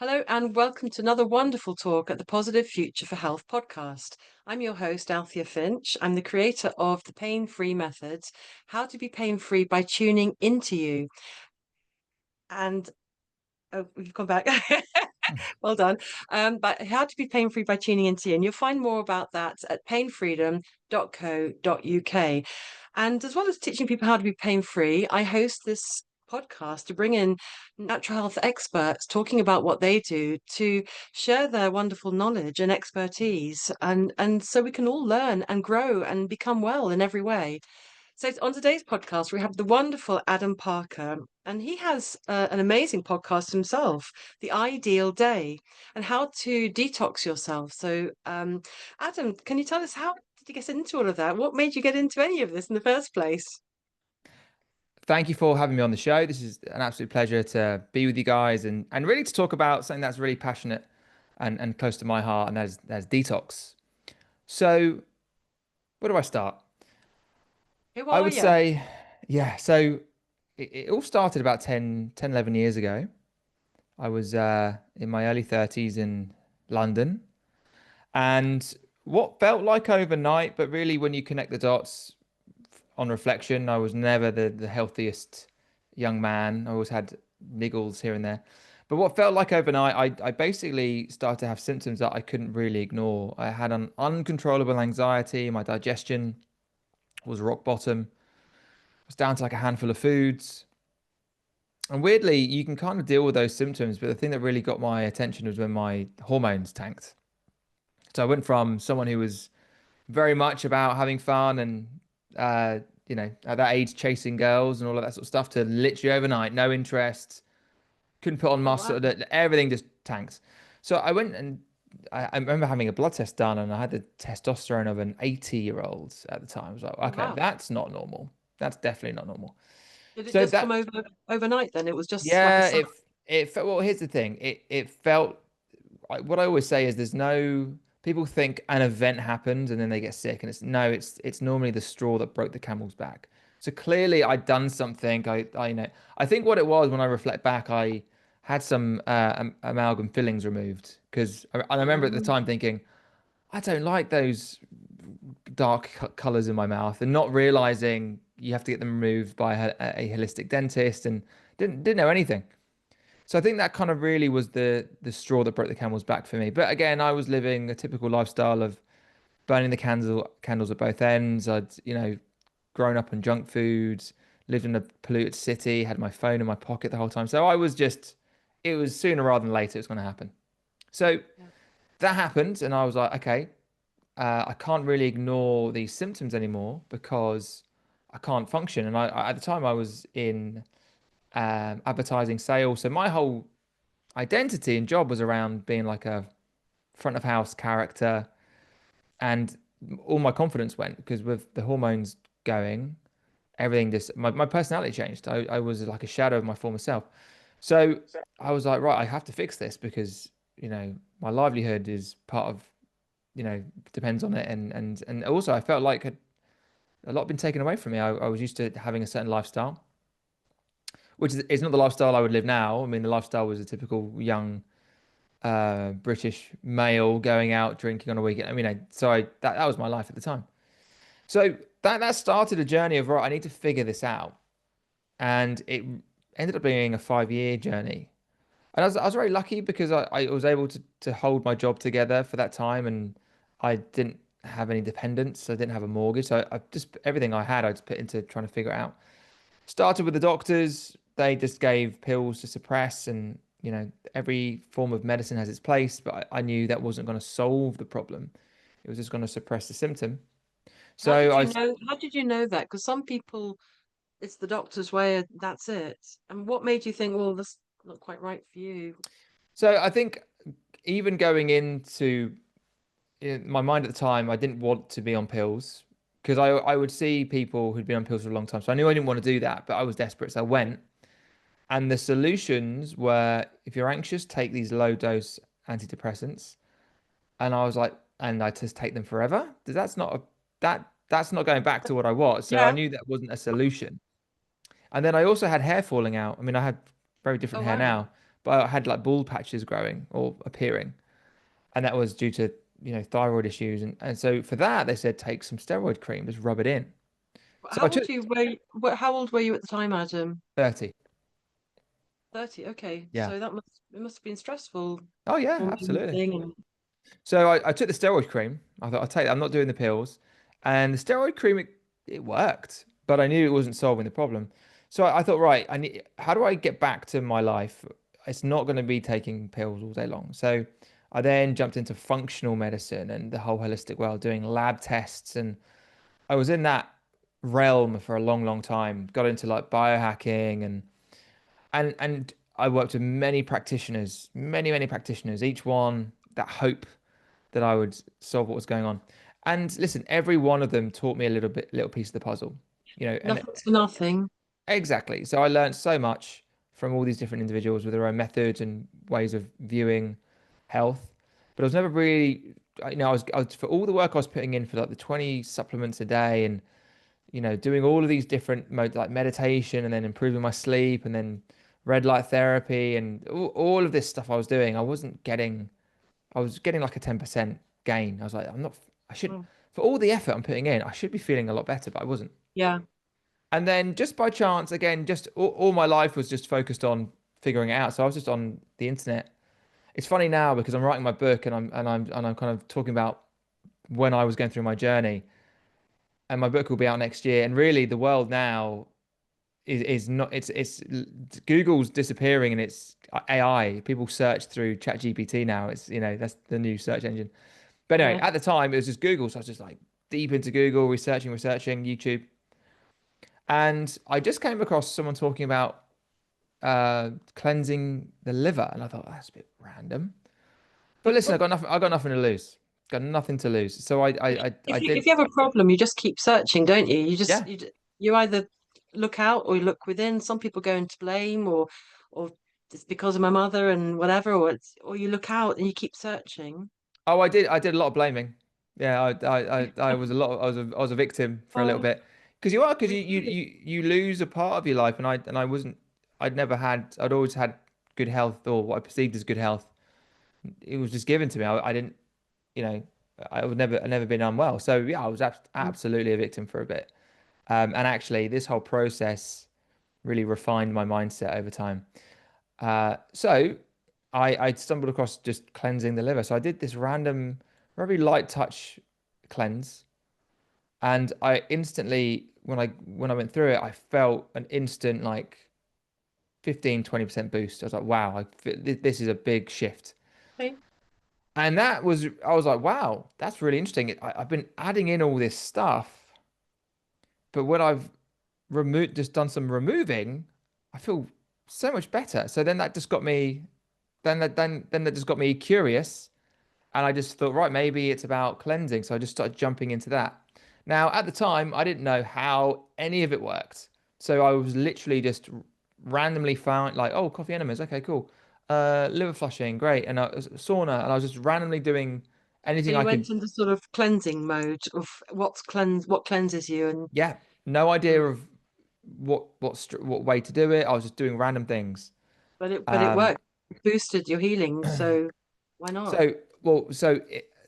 Hello, and welcome to another wonderful talk at the Positive Future for Health podcast. I'm your host, Althea Finch. I'm the creator of the Pain Free Methods, How to Be Pain Free by Tuning Into You. And oh, we've come back. Well done. But How to Be Pain Free by Tuning Into You. And you'll find more about that at painfreedom.co.uk. And as well as teaching people how to be pain free, I host this podcast to bring in natural health experts talking about what they do to share their wonderful knowledge and expertise and so we can all learn and grow and become well in every way. So on today's podcast, we have the wonderful Adam Parker, and he has an amazing podcast himself, The Ideal Day, and how to detox yourself. So, Adam, can you tell us how did you get into all of that? What made you get into any of this in the first place? Thank you for having me on the show. This is an absolute pleasure to be with you guys and really to talk about something that's really passionate and close to my heart, and that's detox. So, where do I start? Who I are would you? say, yeah, so it all started about 11 years ago. I was in my early 30s in London, and what felt like overnight, but really when you connect the dots on reflection, I was never the healthiest young man. I always had niggles here and there. But what felt like overnight, I basically started to have symptoms that I couldn't really ignore. I had an uncontrollable anxiety. My digestion was rock bottom. I was down to like a handful of foods. And weirdly, you can kind of deal with those symptoms, but the thing that really got my attention was when my hormones tanked. So I went from someone who was very much about having fun and uh, at that age chasing girls and all of that sort of stuff to literally overnight, no interest, couldn't put on Oh, wow. muscle, everything just tanks. So I went and I remember having a blood test done and I had the testosterone of an 80-year-old at the time. I was like, Oh, okay, wow. that's not normal. That's definitely not normal. Did it So just come that, over overnight then? It was just like a yeah, sign. it felt, well, here's the thing. It felt what I always say is there's no people think an event happened and then they get sick, and it's no, it's normally the straw that broke the camel's back. So clearly I'd done something. I think what it was when I reflect back, I had some amalgam fillings removed because I remember at the Mm. time thinking I don't like those dark colors in my mouth, and not realizing you have to get them removed by a holistic dentist, and didn't know anything. So I think that kind of really was the straw that broke the camel's back for me. But again, I was living a typical lifestyle of burning the candles at both ends. I'd grown up on junk foods, lived in a polluted city, had my phone in my pocket the whole time. So I was just, it was sooner rather than later it was going to happen. So Yeah. that happened, and I was like, okay, I can't really ignore these symptoms anymore because I can't function. And at the time I was in advertising sales, so my whole identity and job was around being like a front of house character, and all my confidence went because with the hormones going, everything just my personality changed. I was like a shadow of my former self. So I was like, right, I have to fix this because my livelihood is part of depends on it, and also I felt like a lot had been taken away from me. I was used to having a certain lifestyle, which is not the lifestyle I would live now. I mean, the lifestyle was a typical young British male going out drinking on a weekend. I mean, that was my life at the time. So that started a journey of right, I need to figure this out, and it ended up being a 5-year journey. And I was very lucky because I was able to hold my job together for that time, and I didn't have any dependents. I didn't have a mortgage, so I just everything I had I just put into trying to figure it out. Started with the doctors. They just gave pills to suppress, and every form of medicine has its place, but I knew that wasn't going to solve the problem. It was just going to suppress the symptom. How So did I, you know? How did you know that? Because some people, it's the doctor's way, and that's it. And what made you think, well, that's not quite right for you? I think even going into in my mind at the time, I didn't want to be on pills because I would see people who'd been on pills for a long time. So I knew I didn't want to do that, but I was desperate. So I went. And the solutions were if you're anxious, take these low dose antidepressants. And I was like, and I just take them forever. That's not that's not going back to what I was. So I Yeah. knew that wasn't a solution. And then I also had hair falling out. I mean, I had very Oh, different hair wow. now, but I had like bald patches growing or appearing, and that was due to thyroid issues, and so for that they said take some steroid cream, just rub it in. So I How took old how old were you at the time, Adam? 30. 30. Okay. Yeah. So it must have been stressful, Oh yeah, hormone absolutely. thing and So I took the steroid cream. I thought I'll take that. I'm not doing the pills. And the steroid cream, it worked, but I knew it wasn't solving the problem. So I thought, right, how do I get back to my life? It's not going to be taking pills all day long. So I then jumped into functional medicine and the whole holistic world, doing lab tests. And I was in that realm for a long, long time. Got into like biohacking and I worked with many practitioners, many practitioners, each one that hope that I would solve what was going on. And listen, every one of them taught me a little piece of the puzzle, and nothing's for nothing. exactly. So I learned so much from all these different individuals with their own methods and ways of viewing health. But I was never really, I was for all the work I was putting in for like the 20 supplements a day and, doing all of these different modes like meditation and then improving my sleep and then red light therapy and all of this stuff I was doing, I was getting like a 10% gain. I was like, I should, Mm. for all the effort I'm putting in, I should be feeling a lot better, but I wasn't. Yeah. And then just by chance, again, just all my life was just focused on figuring it out. So I was just on the internet. It's funny now because I'm writing my book and I'm kind of talking about when I was going through my journey. And my book will be out next year. And really, the world now is not. It's Google's disappearing and it's AI. People search through ChatGPT now. It's that's the new search engine. But anyway, Yeah. at the time it was just Google, so I was just like deep into Google, researching YouTube, and I just came across someone talking about cleansing the liver, and I thought that's a bit random. But listen, Well, I got nothing to lose. Got nothing to lose. So I if did, you have a problem, you just keep searching, don't you? yeah. You either look out or you look within. Some people go into blame or it's because of my mother and whatever, or you look out and you keep searching. Oh, I did a lot of blaming. Yeah, I was a lot. I was a victim for a little Oh, bit because you are because really? you lose a part of your life, and I wasn't. I'd always had good health or what I perceived as good health. It was just given to me. I didn't, you know, I never been unwell. So yeah, I was absolutely a victim for a bit. And actually, this whole process really refined my mindset over time. So I stumbled across just cleansing the liver. So I did this random, very light touch cleanse, and I instantly, when I went through it, I felt an instant like 15-20% boost. I was like, wow, this is a big shift. Okay. And I was like, wow, that's really interesting. I've been adding in all this stuff, but when I've just done some removing, I feel so much better. So then that just got me, then that just got me curious. And I just thought, right, maybe it's about cleansing. So I just started jumping into that. Now, at the time, I didn't know how any of it worked. So I was literally just randomly found like, oh, coffee enemas. Okay, cool. Liver flushing, great. And sauna. And I was just randomly doing So anything I you could. went into sort of cleansing mode of what cleanses you and Yeah, no idea mm, of what way to do it. I was just doing random things. but it Um, worked. It boosted your healing, so why not? So,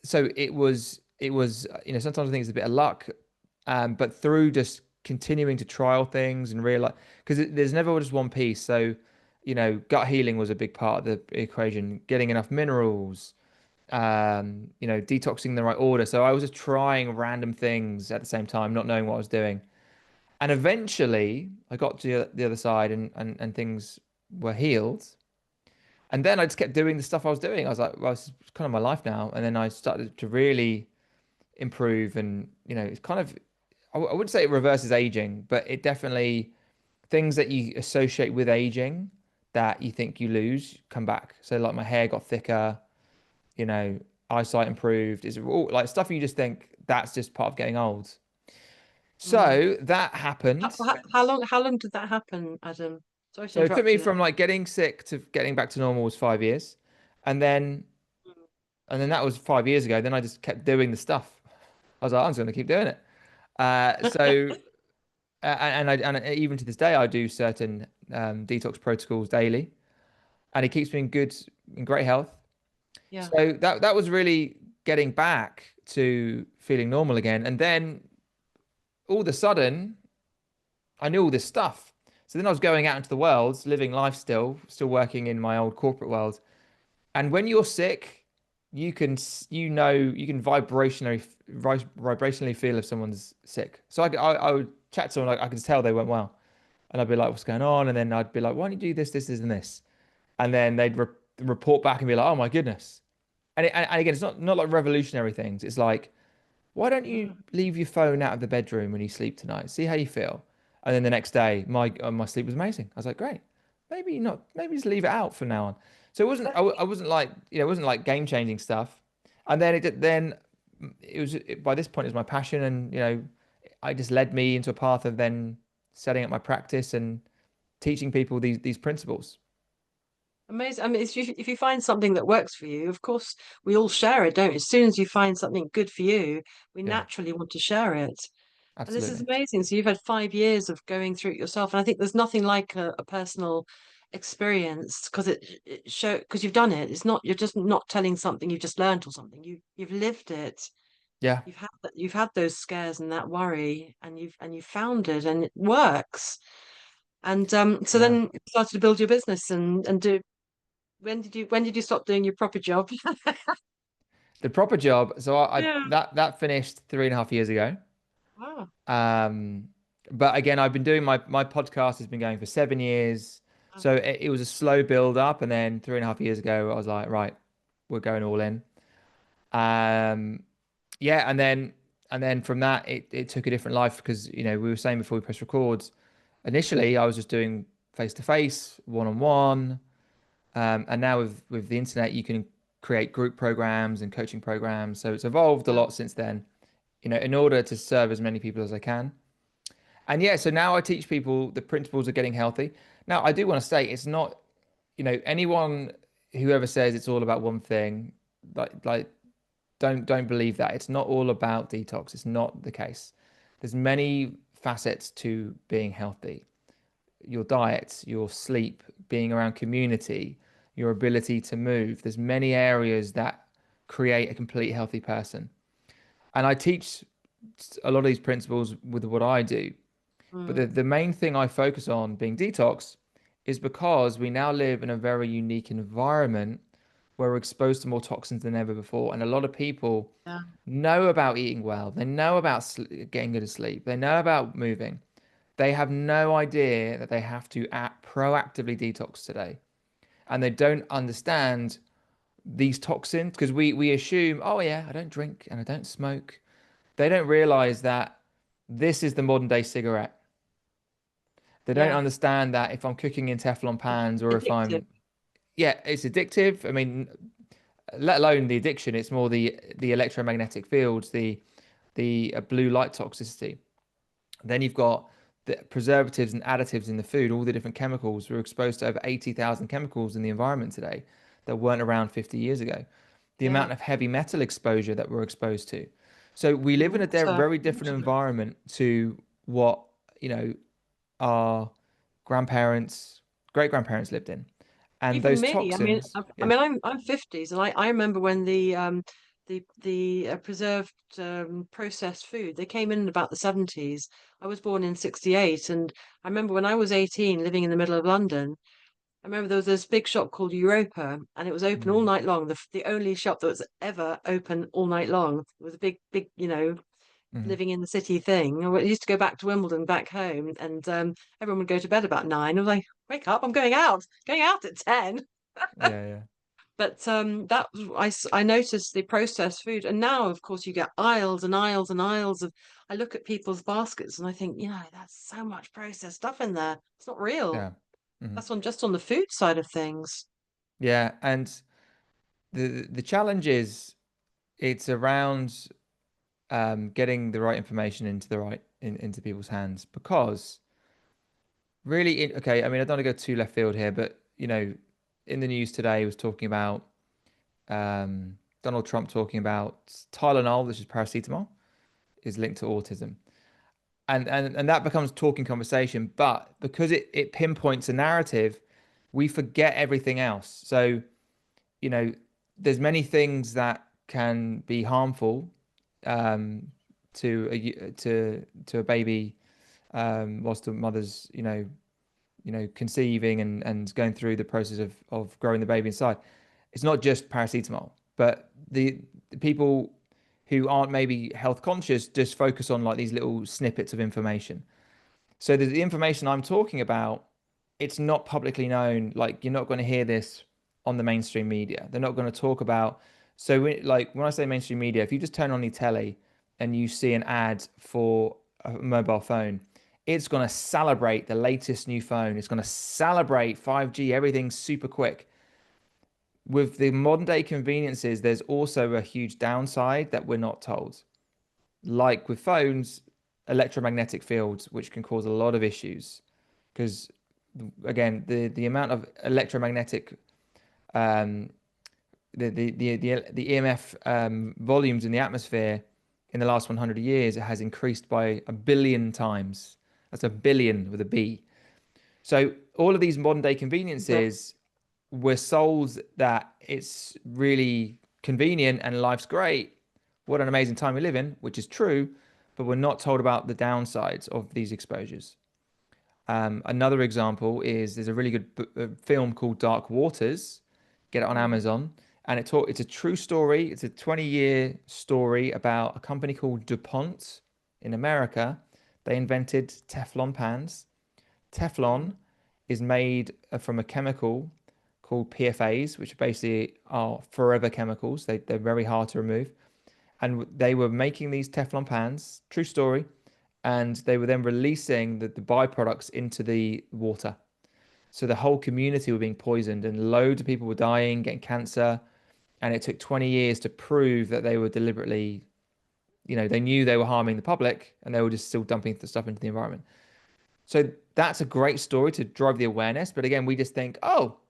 so it was sometimes I think it's a bit of luck, but through just continuing to trial things and realize because there's never just one piece. So, gut healing was a big part of the equation, getting enough minerals, detoxing the right order. So I was just trying random things at the same time, not knowing what I was doing. And eventually I got to the other side and things were healed. And then I just kept doing the stuff I was doing. I was like, well, it's kind of my life now. And then I started to really improve. And, it's kind of, I wouldn't say it reverses aging, but it definitely, things that you associate with aging that you think you lose come back. So, like, my hair got thicker, you know, eyesight improved. Is all like stuff you just think that's just part of getting old. Mm. So that happened. How long did that happen, Adam? Sorry to So it took interrupt me you there. from like getting sick to getting back to normal was 5 years. And then Mm. that was 5 years ago. Then I just kept doing the stuff. I was like, I'm just going to keep doing it. So and even to this day, I do certain detox protocols daily. and it keeps me in great health. Yeah. So that was really getting back to feeling normal again. And then all of a sudden, I knew all this stuff. So then I was going out into the world, living life still working in my old corporate world. And when you're sick, you can vibrationally feel if someone's sick. So I would chat to someone, like I could tell they weren't well, and I'd be like, "What's going on?" And then I'd be like, "Why don't you do this, this, this, and this?" And then they'd report back and be like, "Oh my goodness." And again, it's not like revolutionary things. It's like, why don't you Mm. leave your phone out of the bedroom when you sleep tonight? See how you feel. And then the next day, my sleep was amazing. I was like, great. Maybe not. Maybe just leave it out from now on. So it wasn't. I wasn't like it wasn't like game changing stuff. And then it was by this point it was my passion, and I just led me into a path of then setting up my practice and teaching people these principles. Amazing. I mean, if you find something that works for you, of course, we all share it, don't we? As soon as you find something good for you, we Yeah, naturally want to share it. And this is absolutely. amazing. So you've had 5 years of going through it yourself. And I think there's nothing like a personal experience because it show because you've done it. It's not you're just not telling something you've just learned or something. You've lived it. Yeah, You've had those scares and that worry, and you've found it, and it works. And so yeah. then you started to build your business and do. When did you stop doing your proper job? The proper job. So I Yeah. that finished 3.5 years ago. Wow. Um, but again, I've been doing my podcast has been going for 7 years. Wow. So it was a slow build up, and then 3.5 years ago, I was like, right, we're going all in. Um, yeah, and then from that, it took a different life because we were saying before we press records. Initially, I was just doing face to face, one on one, and now with the internet, you can create group programs and coaching programs. So it's evolved a Yeah. lot since then. In order to serve as many people as I can. And yeah, so now I teach people the principles of getting healthy. Now, I do want to say it's not, anyone whoever says it's all about one thing, like don't believe that. It's not all about detox. It's not the case. There's many facets to being healthy. Your diet, your sleep, being around community, your ability to move. There's many areas that create a complete healthy person. And I teach a lot of these principles with what I do. But Mm. the main thing I focus on being detox is because we now live in a very unique environment where we're exposed to more toxins than ever before. And a lot of people Yeah. know about eating well, they know about getting good sleep, they know about moving. They have no idea that they have to act proactively detox today. And they don't understand these toxins because we assume, oh, yeah, I don't drink and I don't smoke. They don't realize that this is the modern day cigarette. They don't Yeah. understand that if I'm cooking in Teflon pans or if Addictive. yeah, it's addictive. I mean, let alone the addiction, it's more the electromagnetic fields, the blue light toxicity. Then you've got the preservatives and additives in the food, all the different chemicals. We're exposed to over 80,000 chemicals in the environment today that weren't around 50 years ago. The Yeah. amount of heavy metal exposure that we're exposed to. So we And live in a water. very different Water. environment to what, our grandparents, great grandparents lived in. And Even those me. I mean, toxins, I yeah. mean, I'm 50s, and I remember when the preserved processed food they came in about the 70s. I was born in 68, and I remember when I was 18, living in the middle of London. I remember there was this big shop called Europa, and it was open all Mm, night long. The only shop that was ever open all night long. It was a big, mhm. living in the city thing. I used to go back to Wimbledon, back home, and everyone would go to bed about 9. I was like, wake up, I'm going out at 10. Yeah, yeah, But I noticed the processed food, and now, of course, you get aisles and aisles and aisles of. I look at people's baskets and I think, that's so much processed stuff in there. It's not real. yeah. Mhm. That's on the food side of things. Yeah, and the challenge is it's around getting the right information into into people's hands because really, okay, I mean, I don't want to go too left field here, but in the news today was talking about Donald Trump talking about Tylenol, which is paracetamol, is linked to autism. And that becomes talking conversation, but because it pinpoints a narrative, we forget everything else. So, you know, there's many things that can be harmful um, to a baby whilst the mother's, conceiving and going through the process of growing the baby inside. It's not just paracetamol, but the people who aren't maybe health conscious just focus on like these little snippets of information. So the information I'm talking about, it's not publicly known. Like you're not going to hear this on the mainstream media. They're not going to talk about. So like when I say mainstream media, if you just turn on your telly and you see an ad for a mobile phone, it's going to celebrate the latest new phone. It's going to celebrate 5G. Everything's super quick. With the modern day conveniences, there's also a huge downside that we're not told. Like with phones, electromagnetic fields, which can cause a lot of issues. Because again, the amount of electromagnetic um, the EMF volumes in the atmosphere in the last 100 years, it has increased by 1 billion times. That's a billion with a B. So all of these modern day Yeah. conveniences were sold that it's really convenient and life's great. What an amazing time we live in, which is true, but we're not told about the downsides of these exposures. Another example is there's a really good film called Dark Waters. Get it on Mm. Amazon, and it's a true story. It's a 20-year story about a company called DuPont in America. They invented Teflon pans. Teflon Mm. is made from a chemical called PFAs, which basically are forever chemicals. They're very hard to remove. And they were making these Teflon pans, true story, and they were then releasing the byproducts into the water. So the whole community were being poisoned and loads of people were dying, getting cancer. And it took 20 years to prove that they were deliberately, they knew they were harming the public and they were just still dumping the stuff into the environment. So that's a great story to drive the awareness. But again, we just think, oh,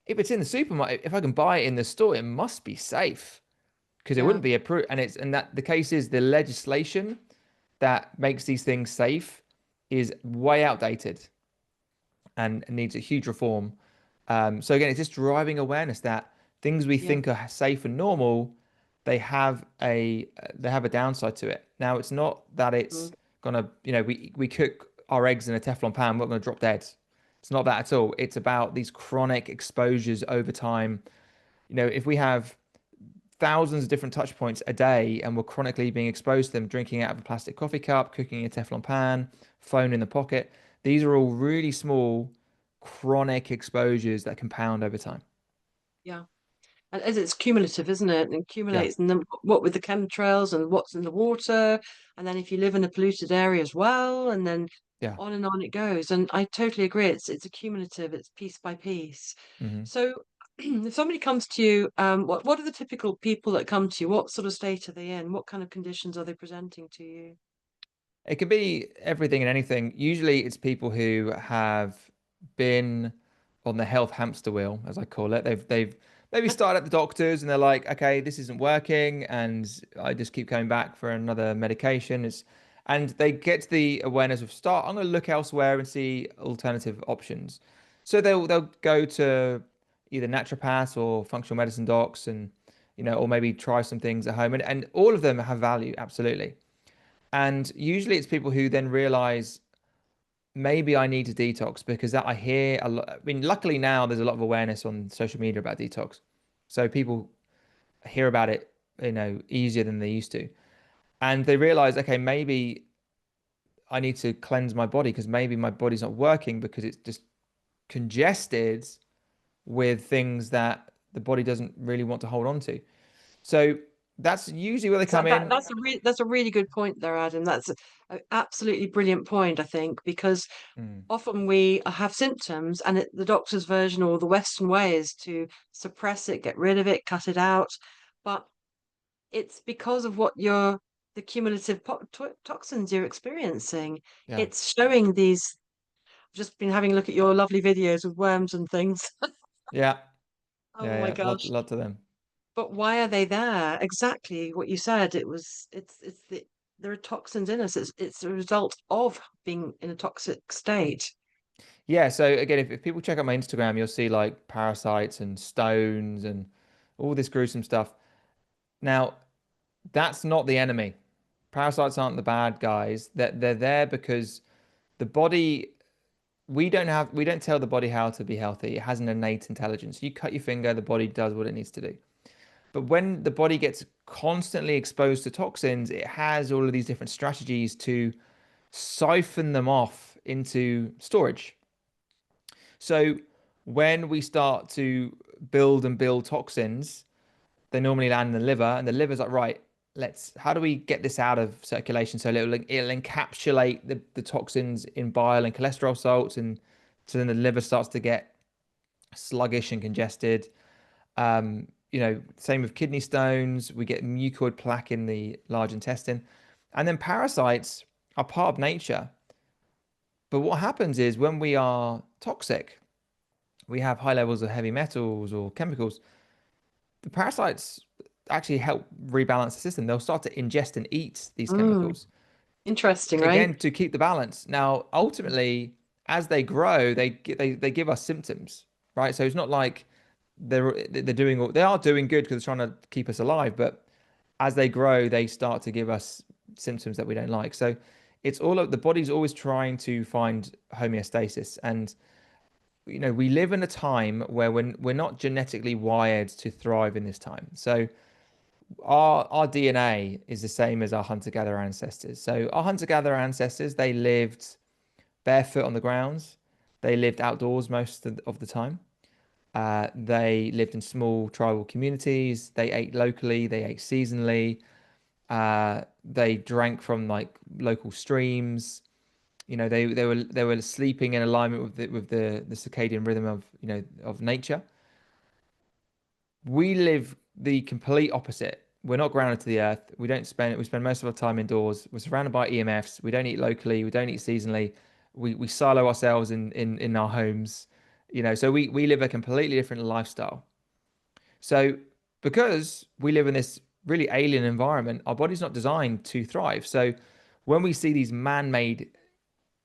if it's in the supermarket, if I can buy it in the store, it must be safe because it Yeah. wouldn't be approved. And that the case is the legislation that makes these things safe is way outdated and needs a huge reform. So again, it's just driving awareness that things we Yeah. think are safe and normal, they have a downside to it. Now, it's not that it's Mm. gonna, we cook our eggs in a Teflon pan, we're not gonna drop dead. It's not that at all. It's about these chronic exposures over time. If we have thousands of different touch points a day and we're chronically being exposed to them, drinking out of a plastic coffee cup, cooking in a Teflon pan, phone in the pocket. These are all really small chronic exposures that compound over time. Yeah. And as it's cumulative, isn't it? It Yeah, accumulates, and then what with the chemtrails and what's in the water, and then if you live in a polluted area as well, and then yeah. on and on it goes. And I totally agree. It's accumulative. It's piece by piece. hmm So if somebody comes to you, what are the typical people that come to you? What sort of state are they in? What kind of conditions are they presenting to you? It can be everything and anything. Usually it's people who have been on the health hamster wheel, as I call it. They've maybe started at the doctors and they're like, okay, this isn't working, and I just keep coming back for another medication. And they get to the awareness of start, I'm gonna look elsewhere and see alternative options. So they'll go to either naturopaths or functional medicine docs and or maybe try some things at home. And all of them have value, absolutely. And usually it's people who then realize maybe I need to detox because that I hear a lot. I mean, luckily now there's a lot of awareness on social media about detox. So people hear about it, easier than they used to. And they realize, okay, maybe I need to cleanse my body because maybe my body's not working because it's just congested with things that the body doesn't really want to hold on to. So that's usually where they come in. That's a really good point there, Adam. That's a absolutely brilliant point, I think, because Mm, often we have symptoms and the doctor's version or the Western way is to suppress it, get rid of it, cut it out. But it's because of the cumulative toxins you're experiencing. yeah, It's showing these. I've just been having a look at your lovely videos with worms and things. yeah, Oh my lot, gosh. lot to them. But why are they there? Exactly what you said. There are toxins in us. It's a result of being in a toxic state. Yeah, so again, if people check out my Instagram, you'll see like parasites and stones and all this gruesome stuff. Now, that's not the enemy. Parasites aren't the bad guys. They're there because the body, we don't tell the body how to be healthy. It has an innate intelligence. You cut your finger, the body does what it needs to do. But when the body gets constantly exposed to toxins, it has all of these different strategies to siphon them off into storage. So when we start to build and build toxins, they normally land in the liver, and the liver's like, right, how do we get this out of circulation? So it'll encapsulate the toxins in bile and cholesterol salts, and so then the liver starts to get sluggish and congested. Same with kidney stones, we get mucoid plaque in the large intestine. And then parasites are part of nature. But what happens is when we are toxic, we have high levels of heavy metals or chemicals, the parasites actually help rebalance the system. They'll start to ingest and eat these Mm, chemicals, interesting, right? again, to keep the balance. Now, ultimately, as they grow, they give us symptoms, right? So it's not like they are doing good because they're trying to keep us alive, but as they grow, they start to give us symptoms that we don't like. So it's all of the body's always trying to find homeostasis. And we live in a time where we're not genetically wired to thrive in this time. So our DNA is the same as our hunter-gatherer ancestors. So our hunter-gatherer ancestors, they lived barefoot on the grounds. They lived outdoors most of the time. They lived in small tribal communities. They ate locally. They ate seasonally. They drank from like local streams. They were sleeping in alignment with the circadian rhythm of nature. We live the complete opposite. We're not grounded to the earth. We spend most of our time indoors. We're surrounded by EMFs. We don't eat locally. We don't eat seasonally. We silo ourselves in our homes. So we live a completely different lifestyle. So because we live in this really alien environment, our body's not designed to thrive. So when we see these man-made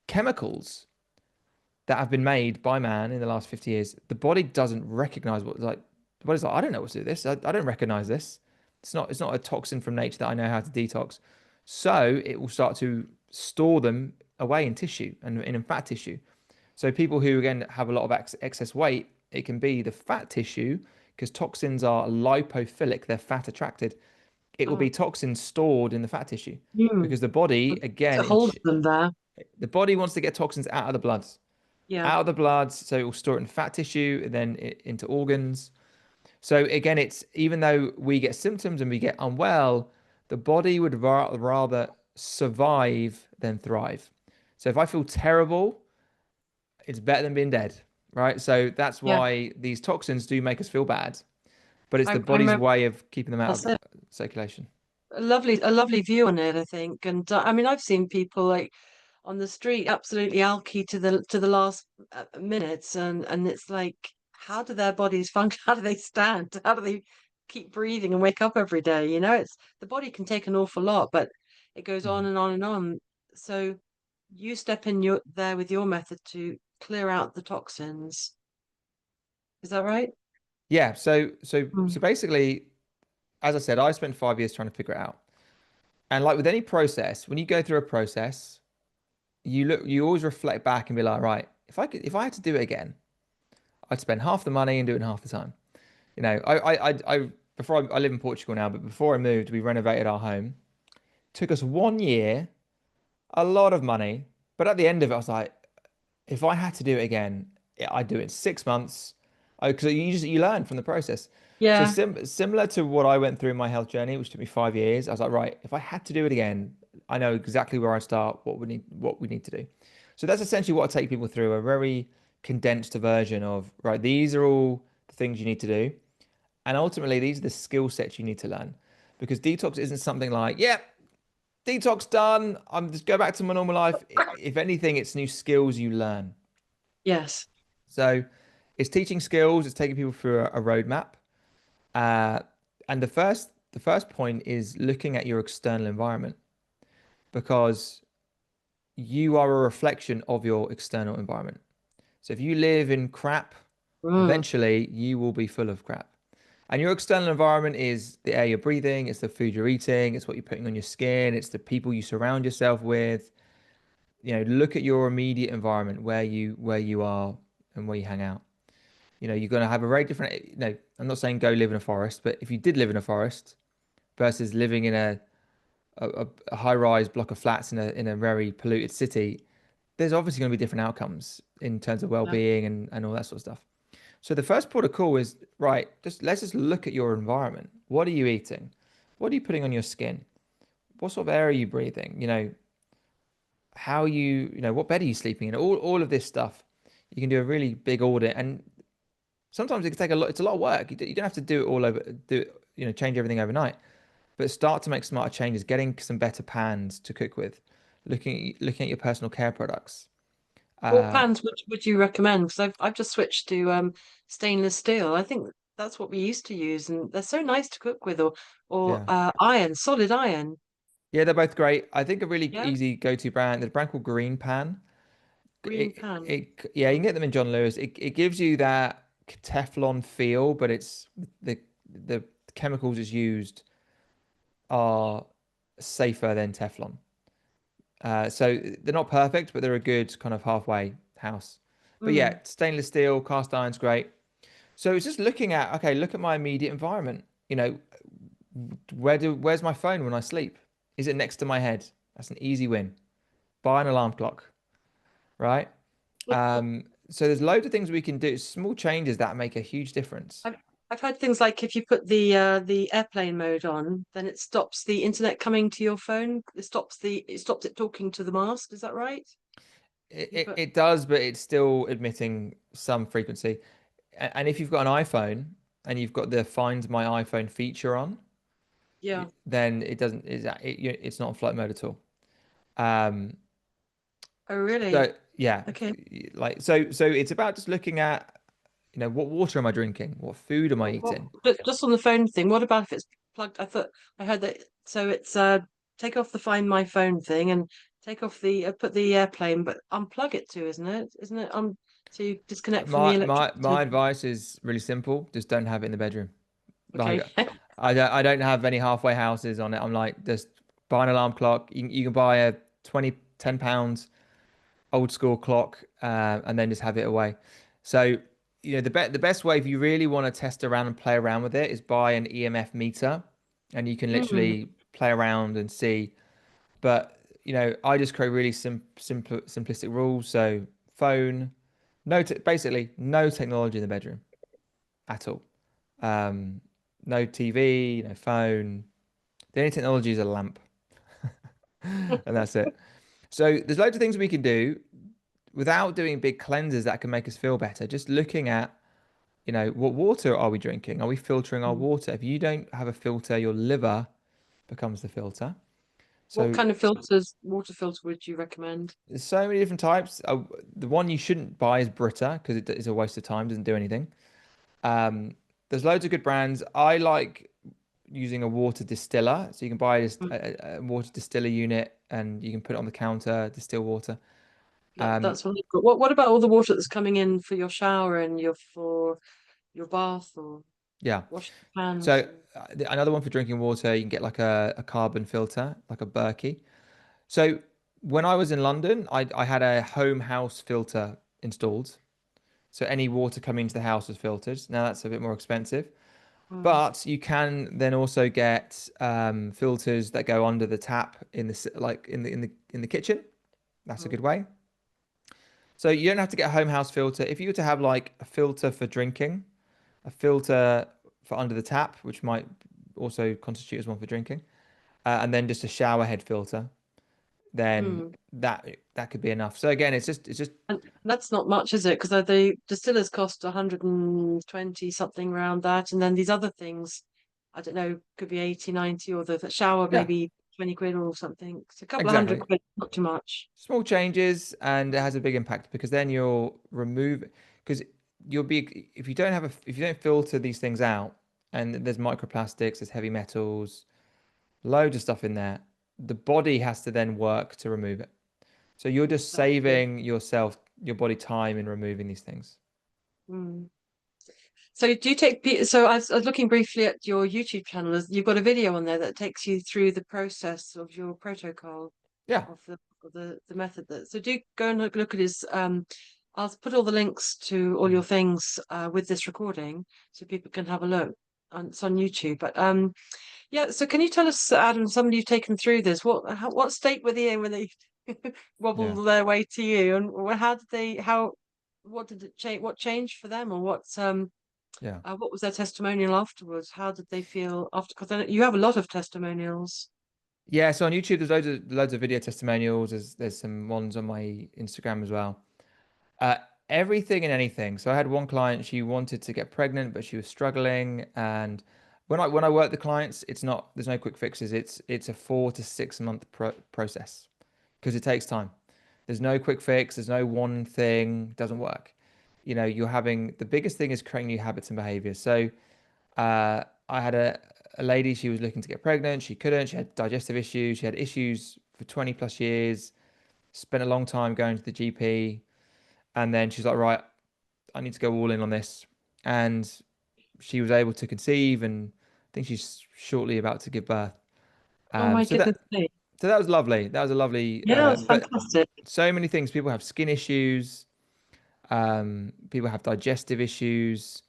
chemicals that have been made by man in the last 50 years, the body doesn't recognize the body's like, I don't know what to do with this. I don't recognize this. It's not a toxin from nature that I know how to detox. So it will start to store them away in tissue and in fat tissue. So people who again have a lot of excess weight, it can be the fat tissue because toxins are lipophilic, they're fat attracted. It will Oh, be toxins stored in the fat tissue mm. because the body To again hold them there. the body wants to get toxins out of the blood, Yeah, so it will store it in fat tissue and then into organs. So again, it's even though we get symptoms and we get unwell, the body would rather survive than thrive. So if I feel terrible, it's better than being dead, right? So that's yeah. why these toxins do make us feel bad, but it's the I body's remember way of keeping them out that's of it. circulation. A lovely view on it, I think. And I mean, I've seen people like on the street absolutely alky to the last minutes, and it's like, how do their bodies function? How do they stand? How do they keep breathing and wake up every day? It's the body can take an awful lot, but it goes on Mhm. and on and on. So you step in there with your method to clear out the toxins. Is that right? Yeah, so Mm. basically, as I said, I spent 5 years trying to figure it out. And like with any process, when you go through a process, you always reflect back and be like, right, if I had to do it again, I'd spend half the money and do it in half the time. I live in Portugal now, but before I moved, we renovated our home. Took us 1 year, a lot of money, but at the end of it, I was like, if I had to do it again, I'd do it in 6 months. Because you learn from the process. So Yeah, similar to what I went through in my health journey, which took me 5 years, I was like, right, if I had to do it again, I know exactly where I start, what we need to do. So that's essentially what I take people through, a very condensed version of, right, these are all the things you need to do. And ultimately, these are the skill sets you need to learn. Because detox isn't something like, yeah, detox done. I'm just go back to my normal life. If anything, it's new skills you learn. yes. So it's teaching skills, it's taking people through a roadmap. Uh, and the first point is looking at your external environment because you are a reflection of your external environment. So if you live in crap, Mm. eventually you will be full of crap. And your external environment is the air you're breathing, it's the food you're eating, it's what you're putting on your skin, it's the people you surround yourself with. Look at your immediate environment, where you are and where you hang out. You're going to have a very different, I'm not saying go live in a forest, but if you did live in a forest versus living in a high-rise block of flats in a very polluted city, there's obviously going to be different outcomes in terms of Yeah. well-being and all that sort of stuff. So the first port of call is, right, let's just look at your environment. What are you eating? What are you putting on your skin? What sort of air are you breathing? How what bed are you sleeping in? All of this stuff. You can do a really big audit, and sometimes it can take a lot. It's a lot of work. You don't have to do it all over, change everything overnight, but start to make smarter changes, getting some better pans to cook with, looking at your personal care products. What Uh, pans would you recommend? Because I've just switched to stainless steel. I think that's what we used to use, and they're so nice to cook with, or yeah. iron, solid iron. Yeah, they're both great. I think a really Yeah, easy go-to brand, there's a brand called Green Pan. green pan. Yeah, you can Mm. get them in John Lewis. It gives you that Teflon feel, but the chemicals it's used are safer than Teflon. So they're not perfect, but they're a good kind of halfway house. But yeah, Mm. stainless steel, cast iron's great. So it's just looking at, okay, look at my immediate environment. Where's my phone when I sleep? Is it next to my head? That's an easy win. Buy an alarm clock, right? So there's loads of things we can do, small changes that make a huge difference. I've I've heard things like if you put the airplane mode on, then it stops the internet coming to your phone. It stops it talking to the mast. Is that right? It, You it, put it does, but it's still emitting some frequency. And if you've got an iPhone and you've got the Find My iPhone feature on, yeah. then it doesn't, it's not flight mode at all. Um, Oh, really? so yeah, Okay. so it's about just looking at, what water am I drinking? What food am I eating? Just on the phone thing, what about if it's plugged? I heard that. So it's take off the Find My Phone thing and take off the put the airplane, but unplug it too, isn't it? Isn't it? To disconnect from the My electricity. advice is really simple. Just don't have it in the bedroom. Okay. Like I don't have any halfway houses on it. I'm like, just buy an alarm clock. You can buy a 10 pounds old school clock, and then just have it away. So, the best way if you really want to test around and play around with it is buy an EMF meter, and you can Mm. literally play around and see. But I just create really simplistic rules. So phone, basically no technology in the bedroom at all. Um, no TV, no phone. The only technology is a lamp, and that's it. So there's loads of things we can do without doing big cleanses that can make us feel better. Just looking at, what water are we drinking? Are we filtering our Mm. water? If you don't have a filter, your liver becomes the filter. What So kind of water filter would you recommend? there's so many different types. The one you shouldn't buy is Brita because it is a waste of time, doesn't do anything. Um, there's loads of good brands. I like using a water distiller. So you can buy Mm. a water distiller unit and you can put it on the counter, distill water. Yep, Um, that's what I've got. What about all the water that's coming in for your shower and for your bath or yeah. washing your hands? So another one for drinking water, you can get like a carbon filter, like a Berkey. So when I was in London, I had a home house filter installed. So any water coming into the house was filtered. Now that's a bit more expensive. Mm. But you can then also get filters that go under the tap like in the kitchen. That's a good Mm. way. So you don't have to get a home house filter. If you were to have like a filter for drinking, a filter for under the tap, which might also constitute as one for drinking, and then just a shower head filter, then Mm. that could be enough. So again, it's just And that's not much, is it? Because the distillers cost 120 something around that. And then these other things, I don't know, could be 80, 90, or the shower yeah, maybe 20 quid or something. It's a couple of hundred exactly. quid, not too much. Small changes and it has a big impact because then you'll remove because you'll be if you don't filter these things out and there's microplastics, there's heavy metals, loads of stuff in there. The body has to then work to remove it. So you're just Exactly. saving yourself your body time in removing these things. Mm. So do you take so I was looking briefly at your YouTube channel. You've got a video on there that takes you through the process of your protocol Yeah, of the method that so do go and look at his I'll put all the links to all your things with this recording so people can have a look. It's on YouTube. But yeah, so can you tell us, Adam, somebody you've taken through this, what state were they in when they yeah, wobbled their way to you, and how did they how what did it change? What changed for them, or yeah. what was their testimonial afterwards? How did they feel after? Because you have a lot of testimonials. Yeah, so on YouTube, there's loads of video testimonials. There's some ones on my Instagram as well. Uh, Everything and anything. So I had one client, she wanted to get pregnant, but she was struggling. And when I work the clients, it's not there's no quick fixes. It's a 4 to 6 month process because it takes time. There's no quick fix. There's no one thing doesn't work. You know, you're having the biggest thing is creating new habits and behaviors. So I had a lady, she was looking to get pregnant. She couldn't. She had digestive issues. She had issues for 20 plus years. Spent a long time going to the GP. And then she's like, right, I need to go all in on this. And she was able to conceive, and I think she's shortly about to give birth. Oh my So goodness me! that was lovely. That was a lovely, Yeah, that's but fantastic. so many things. People have skin issues. People have digestive issues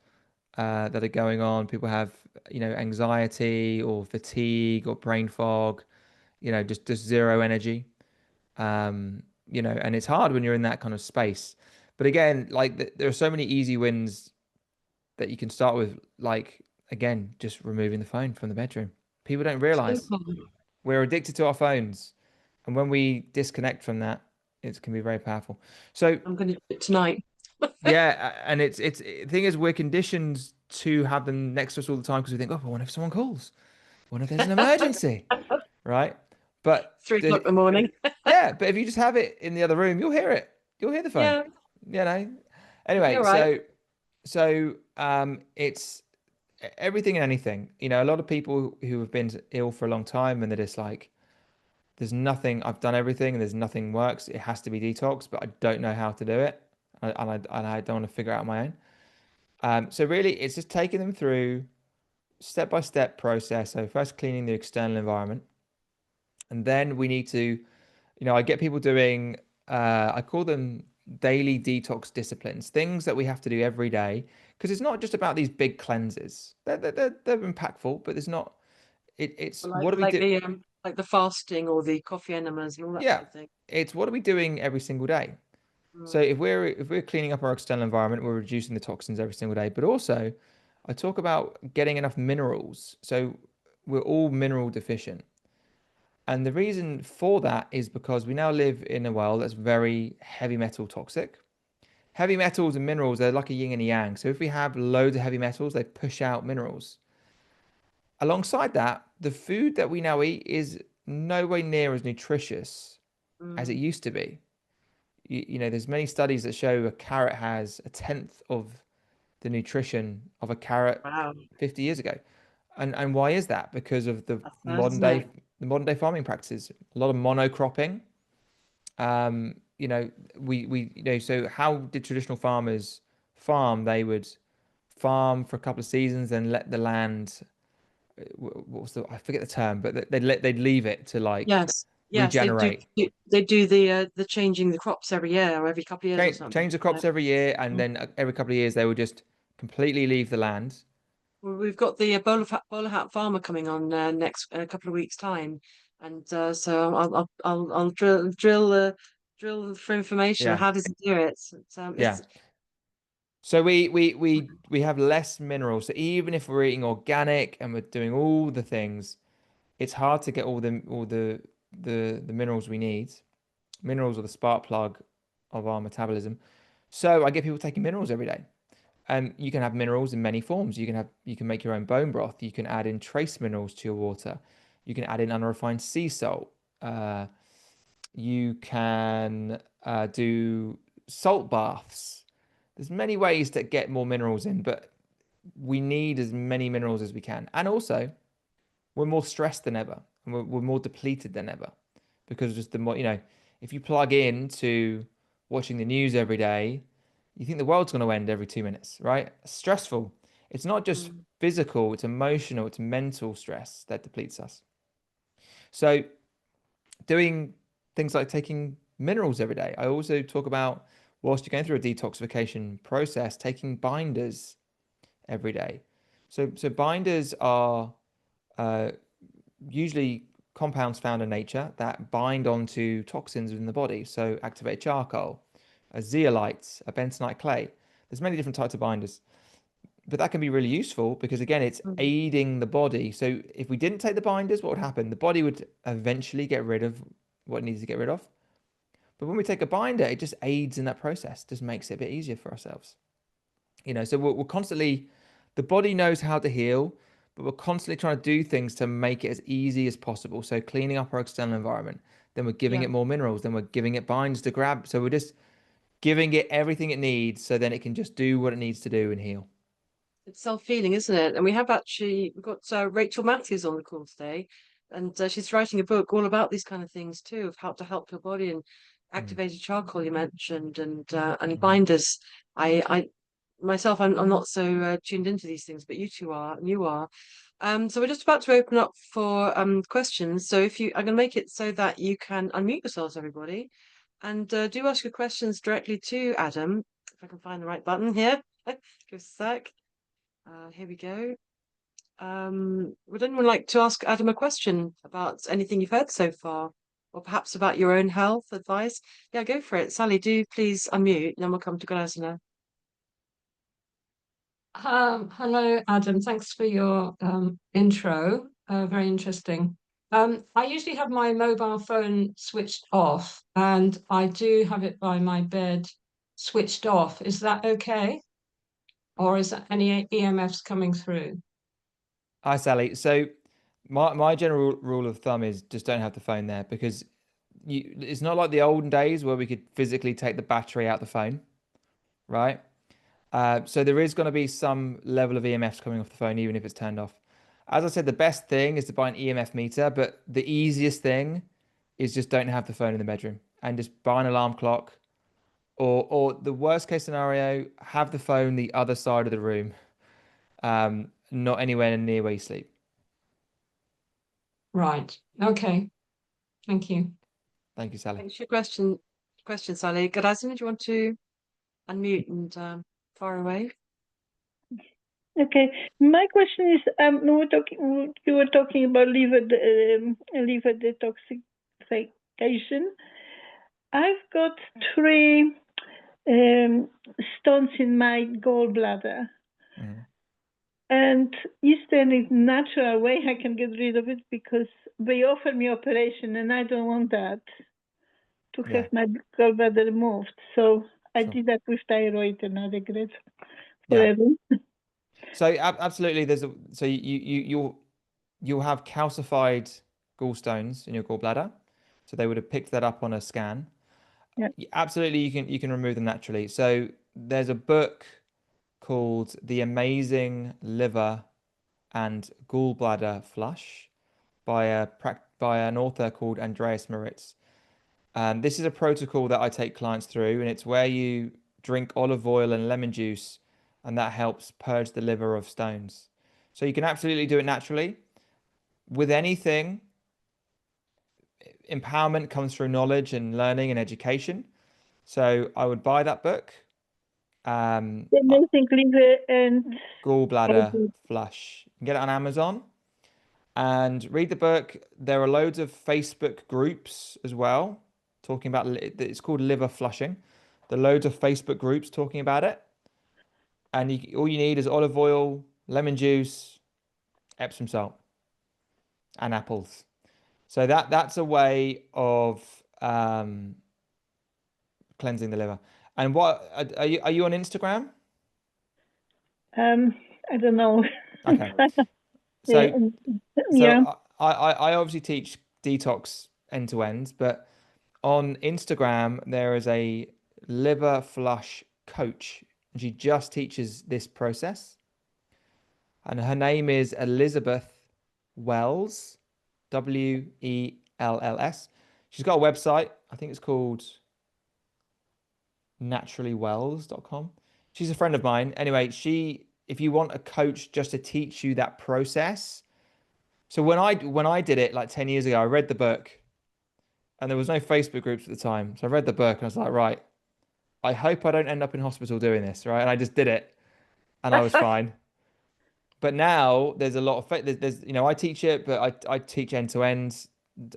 that are going on. People have, anxiety or fatigue or brain fog. Just zero energy. And it's hard when you're in that kind of space. But again, like there are so many easy wins that you can start with, like again, just removing the phone from the bedroom. People don't realize Simple. we're addicted to our phones, and when we disconnect from that, it can be very powerful. So I'm going to do it tonight. yeah, and the thing is, we're conditioned to have them next to us all the time because we think, oh, I wonder if someone calls, I wonder if there's an emergency, right? But 3 o'clock in the morning. yeah, but if you just have it in the other room, you'll hear it. You'll hear the phone. Yeah, You know. you're Anyway, right. it's everything and anything. A lot of people who have been ill for a long time and they're just like, there's nothing. I've done everything and there's nothing works. It has to be detox, but I don't know how to do it, and I don't want to figure it out on my own. So really, it's just taking them through step by step process. So first cleaning the external environment, and then we need to I get people doing, I call them daily detox disciplines, things that we have to do every day, because it's not just about these big cleanses. They're impactful, but there's not, it's what do we do? Like the fasting or the coffee enemas and all that Yeah, sort of thing. it's what are we doing every single day? So Mm. if we're cleaning up our external environment, we're reducing the toxins every single day. But also, I talk about getting enough minerals. So we're all mineral deficient. And the reason for that is because we now live in a world that's very heavy metal toxic. Heavy metals and minerals, they're like a yin and a yang. So if we have loads of heavy metals, they push out minerals. Alongside that, the food that we now eat is no way near as nutritious as it Mm. used to be. There's many studies that show a carrot has a tenth of the nutrition of a carrot Wow, 50 years ago. And why is that? Because of the that's mad, modern isn't day it? the modern day farming practices. A lot of monocropping. Um, you know, so how did traditional farmers farm? They would farm for a couple of seasons, then let the land, I forget the term, but they'd leave it to like Yes, yes, regenerate. they do the changing the crops every year or every couple of years or something. Change the Yeah. crops every year, and then every couple of years they would just completely leave the land. Well, we've got the bowler hat farmer coming on next couple of weeks' time, and so I'll drill for information on Yeah, how does he do it. yeah. It's So we have less minerals. So even if we're eating organic and we're doing all the things, it's hard to get all the minerals we need. Minerals are the spark plug of our metabolism. So I get people taking minerals every day. And you can have minerals in many forms. You can make your own bone broth. You can add in trace minerals to your water. You can add in unrefined sea salt. Uh, you can do salt baths. There's many ways to get more minerals in, but we need as many minerals as we can. And also, we're more stressed than ever, and we're more depleted than ever because just the more, if you plug into watching the news every day, you think the world's going to end every 2 minutes, right? Stressful. It's not just Mm. physical, it's emotional, it's mental stress that depletes us. So, doing things like taking minerals every day. I also talk about, whilst you're going through a detoxification process, taking binders every day. So binders are uh, usually compounds found in nature that bind onto toxins within the body. So activated charcoal, a zeolite, a bentonite clay. There's many different types of binders, but that can be really useful because again, it's Mm. aiding the body. So if we didn't take the binders, what would happen? The body would eventually get rid of what it needs to get rid of. But when we take a binder, it just aids in that process, just makes it a bit easier for ourselves. So we're constantly, the body knows how to heal, but we're constantly trying to do things to make it as easy as possible. So cleaning up our external environment, then we're giving Yeah. it more minerals, then we're giving it binds to grab. So we're just giving it everything it needs so then it can just do what it needs to do and heal. It's self-healing, isn't it? And we've got Rachel Matthews on the call today, and she's writing a book all about these kind of things too, of how to help your body and Mm, activated charcoal you mentioned, and mm. binders. I myself, I'm not so tuned into these things, but you two are, and you are. So we're just about to open up for questions. So I'm going to make it so that you can unmute yourselves, everybody, and do ask your questions directly to Adam. If I can find the right button here, give us a sec. Here we go. Would anyone like to ask Adam a question about anything you've heard so far, or perhaps about your own health advice? Yeah, go for it. Sally, do please unmute, and then we'll come to Grazina. Hello, Adam. Thanks for your intro. Very interesting. I usually have my mobile phone switched off, and I do have it by my bed switched off. Is that okay? Or is there any EMFs coming through? Hi, Sally. So my general rule of thumb is just don't have the phone there because it's not like the olden days where we could physically take the battery out the phone, right? So there is going to be some level of EMFs coming off the phone, even if it's turned off. As I said, the best thing is to buy an EMF meter, but the easiest thing is just don't have the phone in the bedroom and just buy an alarm clock. Or the worst case scenario, have the phone the other side of the room, not anywhere near where you sleep. Right. Okay. Thank you. Thank you, Sally. Thanks for your question, Sally. Grazina, do you want to unmute and far away? Okay, my question is, you were talking about liver detoxification. I've got three stones in my gallbladder, Mhm. and is there any natural way I can get rid of it? Because they offered me operation, and I don't want that to Yeah, have my gallbladder removed. So I sure. did that with thyroid, and I regret Yeah. forever. So absolutely, you'll have calcified gallstones in your gallbladder. So they would have picked that up on a scan. Yeah. Absolutely, you can remove them naturally. So there's a book called The Amazing Liver and Gallbladder Flush by an author called Andreas Moritz. This is a protocol that I take clients through, and it's where you drink olive oil and lemon juice, and that helps purge the liver of stones. So you can absolutely do it naturally. With anything, empowerment comes through knowledge and learning and education. So I would buy that book, um, The uh, amazing liver and Gallbladder Flush. You can get it on Amazon and read the book. There are loads of Facebook groups as well talking about it's called liver flushing. There are loads of Facebook groups talking about it. And all you need is olive oil, lemon juice, Epsom salt, and apples. So that's a way of cleansing the liver. And what are you on Instagram? I don't know. Okay. Yeah, So yeah. so I obviously teach detox end to end, but on Instagram there is a liver flush coach, and she just teaches this process. And her name is Elizabeth Wells, Wells. She's got a website. I think it's called naturallywells.com. She's a friend of mine. Anyway, if you want a coach just to teach you that process. So when I did it like 10 years ago, I read the book and there was no Facebook groups at the time. So I read the book and I was like, right, I hope I don't end up in hospital doing this, right? And I just did it and I was fine. But now there's a lot of there's I teach it, but I teach end to end.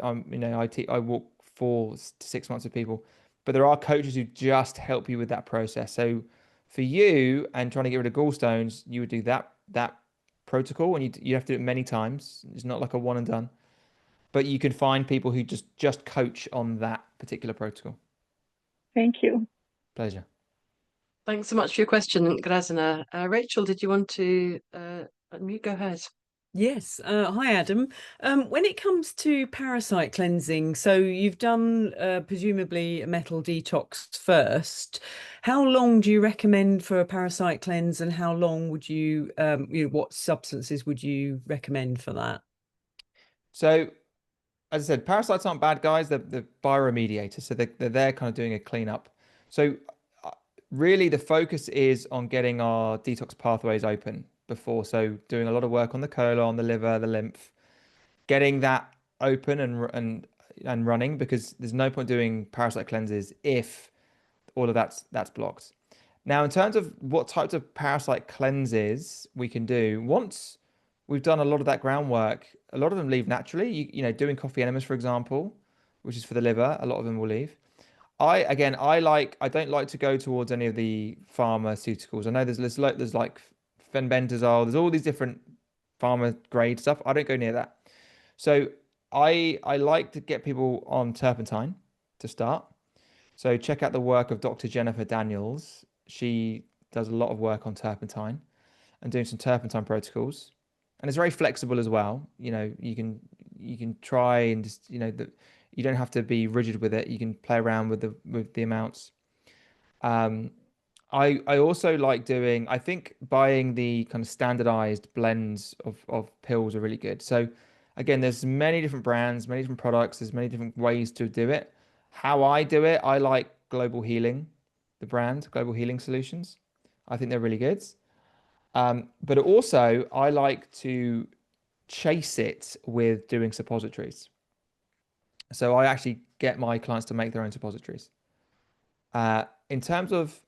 I walk 4 to 6 months with people, but there are coaches who just help you with that process. So for you and trying to get rid of gallstones, you would do that protocol, and you have to do it many times. It's not like a one and done, but you can find people who just coach on that particular protocol. Thank you. Pleasure. Thanks so much for your question, Grazina. Rachel, did you want to unmute? Go ahead. Yes. Hi, Adam. When it comes to parasite cleansing, so you've done presumably a metal detox first. How long do you recommend for a parasite cleanse, and how long would you, what substances would you recommend for that? So, as I said, parasites aren't bad guys. They're bioremediators, so they're there kind of doing a cleanup. So really the focus is on getting our detox pathways open before. So doing a lot of work on the colon, the liver, the lymph, getting that open and running, because there's no point doing parasite cleanses if all of that's blocked. Now, in terms of what types of parasite cleanses we can do, once we've done a lot of that groundwork, a lot of them leave naturally. Doing coffee enemas, for example, which is for the liver, a lot of them will leave. I don't like to go towards any of the pharmaceuticals. I know there's like fenbendazole, there's all these different pharma grade stuff. I don't go near that. So I like to get people on turpentine to start. So check out the work of Dr. Jennifer Daniels. She does a lot of work on turpentine and doing some turpentine protocols. And it's very flexible as well. You can try and just, you don't have to be rigid with it. You can play around with the amounts. I also like doing, I think buying the kind of standardized blends of pills are really good. So again, there's many different brands, many different products, there's many different ways to do it. How I do it, I like Global Healing, the brand, Global Healing Solutions. I think they're really good. But also I like to chase it with doing suppositories. So I actually get my clients to make their own suppositories. In terms of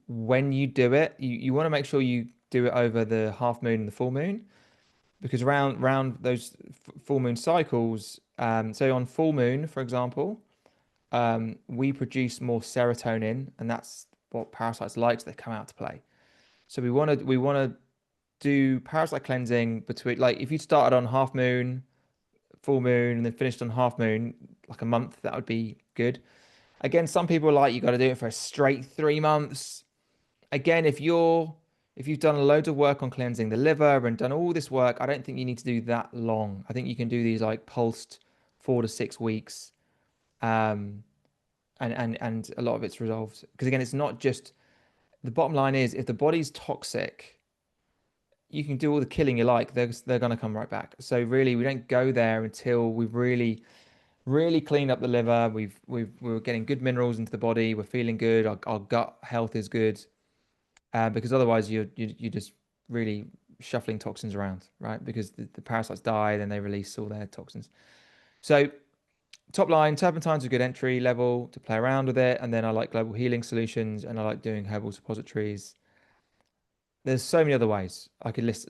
when you do it, you want to make sure you do it over the half moon and the full moon, because around those full moon cycles, so on full moon, for example, we produce more serotonin, and that's what parasites like, so they come out to play. So we want to do parasite cleansing between, like, if you started on half moon, full moon, and then finished on half moon, like a month, that would be good. Again, some people are like, you got to do it for a straight 3 months. Again, if you've done loads of work on cleansing the liver and done all this work, I don't think you need to do that long. I think you can do these like pulsed 4 to 6 weeks, and a lot of it's resolved. Because again, it's not just, the bottom line is, if the body's toxic, you can do all the killing you like, they're going to come right back. So really, we don't go there until we've really cleaned up the liver. We're getting good minerals into the body. We're feeling good. Our gut health is good, because otherwise you're just really shuffling toxins around, right? Because the parasites die, then they release all their toxins. So top line, turpentine's a good entry level to play around with it. And then I like Global Healing Solutions, and I like doing herbal suppositories. There's so many other ways. I could list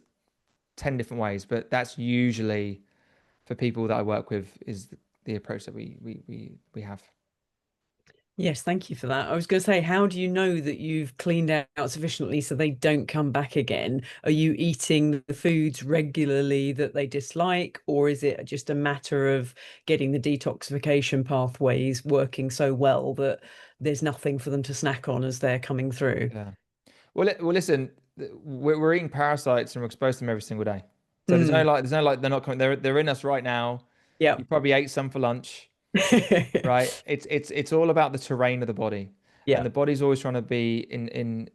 10 different ways, but that's usually, for people that I work with, is the approach that we have. Yes, thank you for that. I was going to say, how do you know that you've cleaned out sufficiently so they don't come back again? Are you eating the foods regularly that they dislike, or is it just a matter of getting the detoxification pathways working so well that there's nothing for them to snack on as they're coming through? Yeah. Well, listen, we're eating parasites and we're exposed to them every single day. So there's no like they're not coming. They're in us right now. Yeah. You probably ate some for lunch, right? It's all about the terrain of the body. Yeah. And the body's always trying to be in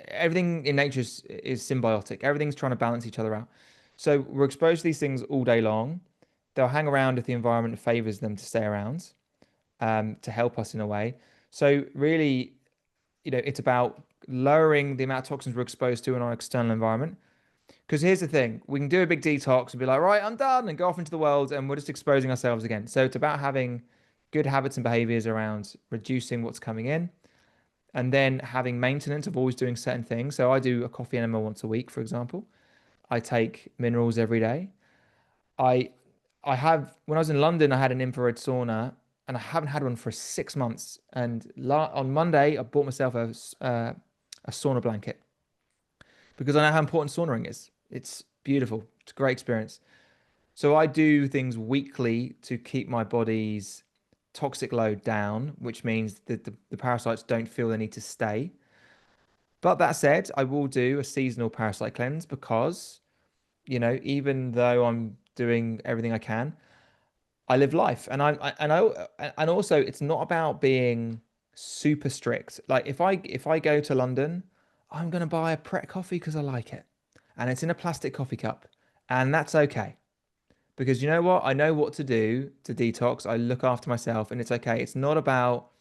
everything in nature is symbiotic. Everything's trying to balance each other out. So we're exposed to these things all day long. They'll hang around if the environment favors them to stay around, to help us in a way. So really, it's about lowering the amount of toxins we're exposed to in our external environment. Because here's the thing, we can do a big detox and be like, right, I'm done, and go off into the world, and we're just exposing ourselves again. So it's about having good habits and behaviors around reducing what's coming in, and then having maintenance of always doing certain things. So I do a coffee enema once a week, for example. I take minerals every day. I I have when I was in London, I had an infrared sauna, and I haven't had one for 6 months. And on Monday, I bought myself a sauna blanket because I know how important saunaing is. It's beautiful. It's a great experience. So I do things weekly to keep my body's toxic load down, which means that the parasites don't feel the need to stay. But that said, I will do a seasonal parasite cleanse because, even though I'm doing everything I can, I live life, and also it's not about being super strict. Like if I go to London, I'm gonna buy a Pret coffee because I like it, and it's in a plastic coffee cup, and that's okay because you know what? I know what to do to detox. I look after myself, and it's okay. It's not about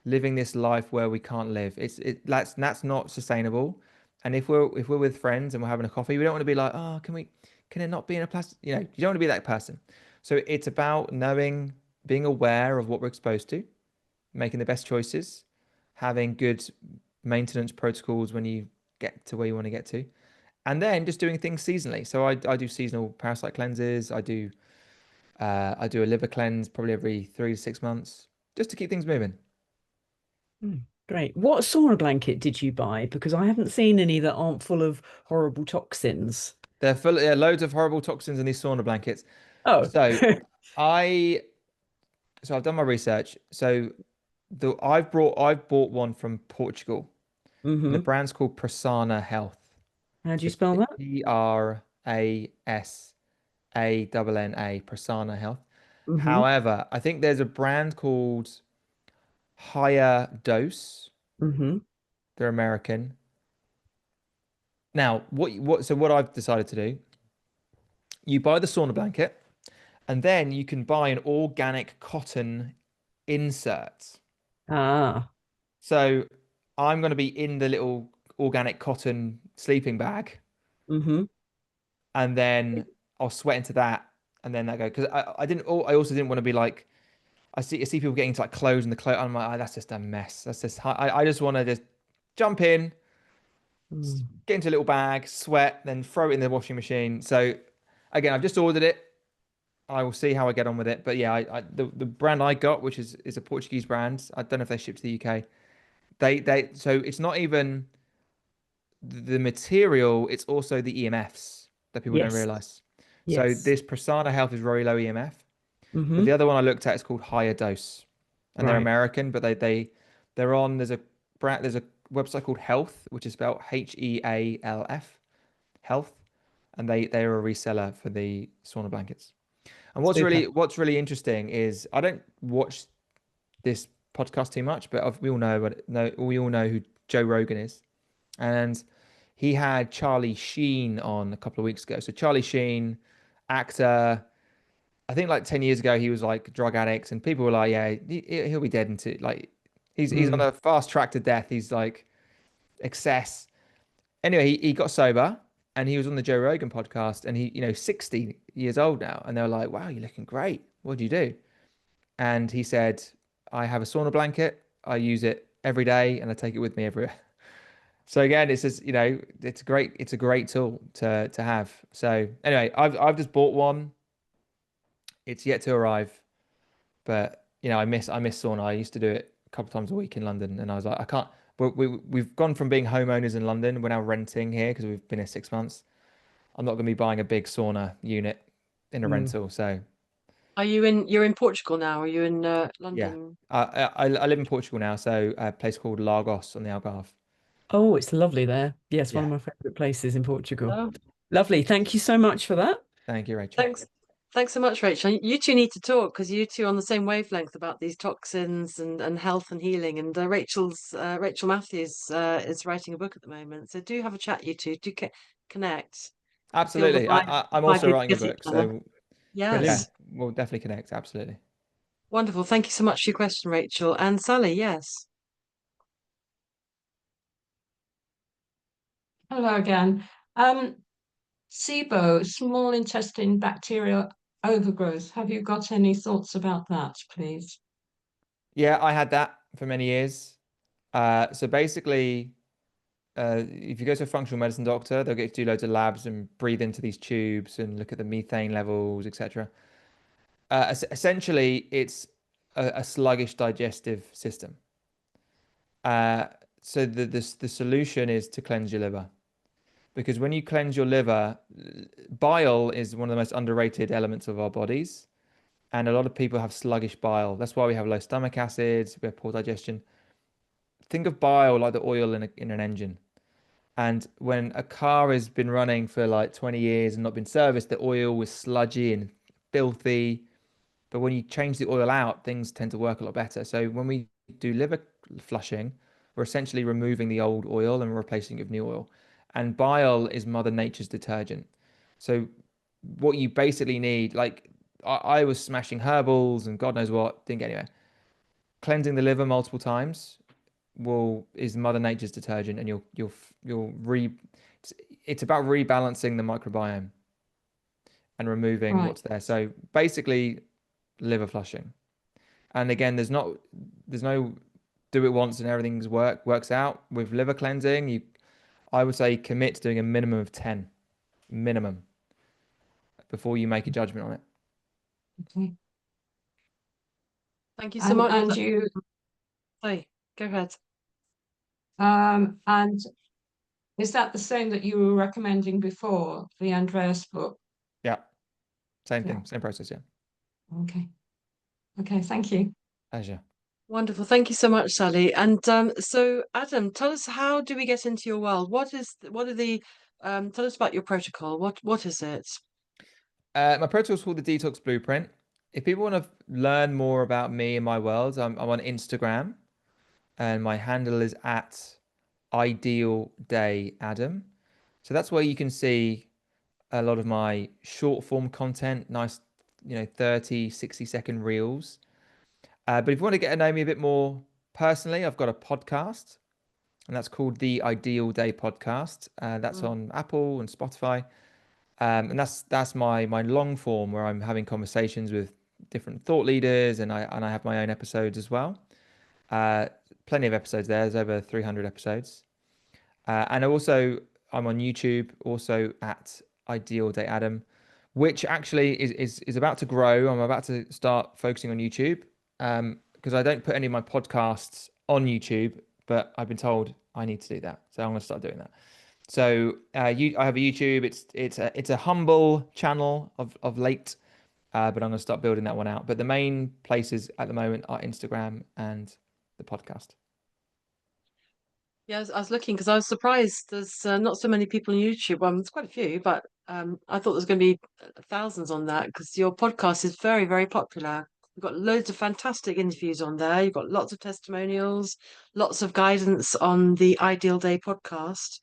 living this life where we can't live. That's not sustainable. And if we're with friends and we're having a coffee, we don't want to be like, oh, can it not be in a plastic? You don't want to be that person. So it's about knowing, being aware of what we're exposed to, making the best choices, having good maintenance protocols when you get to where you want to get to, and then just doing things seasonally. So I do seasonal parasite cleanses. I do a liver cleanse probably every 3 to 6 months, just to keep things moving. Great. What sauna blanket did you buy? Because I haven't seen any that aren't full of horrible toxins. They're full, yeah, loads of horrible toxins in these sauna blankets. Oh, So I, so I've done my research. So I've bought one from Portugal, and the hmm brand's called Prasanna Health. How do you So spell that? Prasanna, Prasanna Health. hmm However, I think there's a brand called Higher Dose. hmm They're American. Now, what I've decided to do, you buy the sauna blanket, and then you can buy an organic cotton insert. Ah. So I'm going to be in the little organic cotton sleeping bag, hmm and then I'll sweat into that, and then that go because I also didn't want to be like I see people getting into like clothes and the clothes. I'm like, oh, that's just a mess. That's just I just want to just jump in, get into a little bag, sweat, then throw it in the washing machine. So again, I've just ordered it. I will see how I get on with it. But yeah, the brand I got, which is a Portuguese brand, I don't know if they ship to the UK. They so it's not even the material, it's also the EMFs that people don't Yes. realize. So Yes. this Prasanna Health is very low EMF, but hmm the other one I looked at is called Higher Dose, and they're Right. American, but they're on there's a website called Health, which is spelled HEALF, Health, and they're a reseller for the sauna blankets. And Super. what's really interesting is I don't watch this podcast too much, but we all know who Joe Rogan is, and he had Charlie Sheen on a couple of weeks ago. So Charlie Sheen, actor, I think like 10 years ago he was like drug addict, and people were like, yeah, he'll be dead into like he's on Mm. a fast track to death. He's like excess. Anyway, he got sober and he was on the Joe Rogan podcast, and he 60 years old now, and they were like, wow, you're looking great. What do you do? And he said, I have a sauna blanket. I use it every day and I take it with me everywhere. So again, it's just, it's a great tool to have. So anyway, I've just bought one. It's yet to arrive, but I miss sauna. I used to do it a couple times a week in London, and I was like, I can't. We've gone from being homeowners in London. We're now renting here because we've been here 6 months. I'm not going to be buying a big sauna unit in a Mm. rental. So You're in Portugal now? Are you in yeah, London? I live in Portugal now, so a place called Lagos on the Algarve. Oh, it's lovely there. Yes, one Yeah, of my favorite places in Portugal. Oh, Lovely. Thank you so much for that. thank you, Rachel. thanks. Thanks so much, Rachel. You two need to talk because you two are on the same wavelength about these toxins and health and healing. And Rachel Matthews is writing a book at the moment, so do have a chat. You two do connect. Feel the Absolutely. vibe. I'm Vibe also you writing a get each book, other. so yeah, Yes, Brilliant. we'll definitely connect. Absolutely. wonderful. Thank you so much for your question, Rachel and Sally. Yes. Hello again. SIBO, small intestine bacterial overgrowth. Have you got any thoughts about that, please? Yeah, I had that for many years. So basically, if you go to a functional medicine doctor, they'll get you to do loads of labs and breathe into these tubes and look at the methane levels, etc. Essentially, it's a sluggish digestive system. So the solution is to cleanse your liver. Because when you cleanse your liver, bile is one of the most underrated elements of our bodies. And a lot of people have sluggish bile. That's why we have low stomach acids, we have poor digestion. Think of bile like the oil in an engine. And when a car has been running for like 20 years and not been serviced, the oil was sludgy and filthy. But when you change the oil out, things tend to work a lot better. So when we do liver flushing, we're essentially removing the old oil and replacing it with new oil. And bile is Mother Nature's detergent. So what you basically need, like I was smashing herbals and God knows what, didn't get anywhere. Cleansing the liver multiple times is Mother Nature's detergent, and you'll it's about rebalancing the microbiome and removing Right. what's there. So basically, liver flushing. And again, there's no do it once and everything's works out. With liver cleansing, I would say commit to doing a minimum of 10 minimum before you make a judgment on it. Okay. Thank you so much. And you, Sorry, go ahead. and is that the same that you were recommending before, the Andreas book? Yeah, same Yeah. thing, same process. Yeah. Okay. Okay, thank you. Pleasure. Wonderful. Thank you so much, Sally. And so, Adam, tell us, how do we get into your world? What are the tell us about your protocol. What is it? My protocol is called the Detox Blueprint. If people want to learn more about me and my world, I'm on Instagram, and my handle is at Ideal Day Adam. So that's where you can see a lot of my short form content, nice, 30, 60-second reels. But if you want to get to know me a bit more personally, I've got a podcast, and that's called the Ideal Day Podcast. That's on Apple and Spotify. And that's my long form, where I'm having conversations with different thought leaders, and I have my own episodes as well. Plenty of episodes there. There's over 300 episodes. And I'm on YouTube, also at Ideal Day Adam, which actually is about to grow. I'm about to start focusing on YouTube, because I don't put any of my podcasts on YouTube, but I've been told I need to do that, so I'm going to start doing that. So I have a YouTube. It's a humble channel of late, but I'm going to start building that one out. But the main places at the moment are Instagram and the podcast. Yeah, I was looking because I was surprised there's not so many people on YouTube. There's quite a few, but I thought there's going to be thousands on that because your podcast is very, very popular. You've got loads of fantastic interviews on there. You've got lots of testimonials, lots of guidance on the Ideal Day podcast.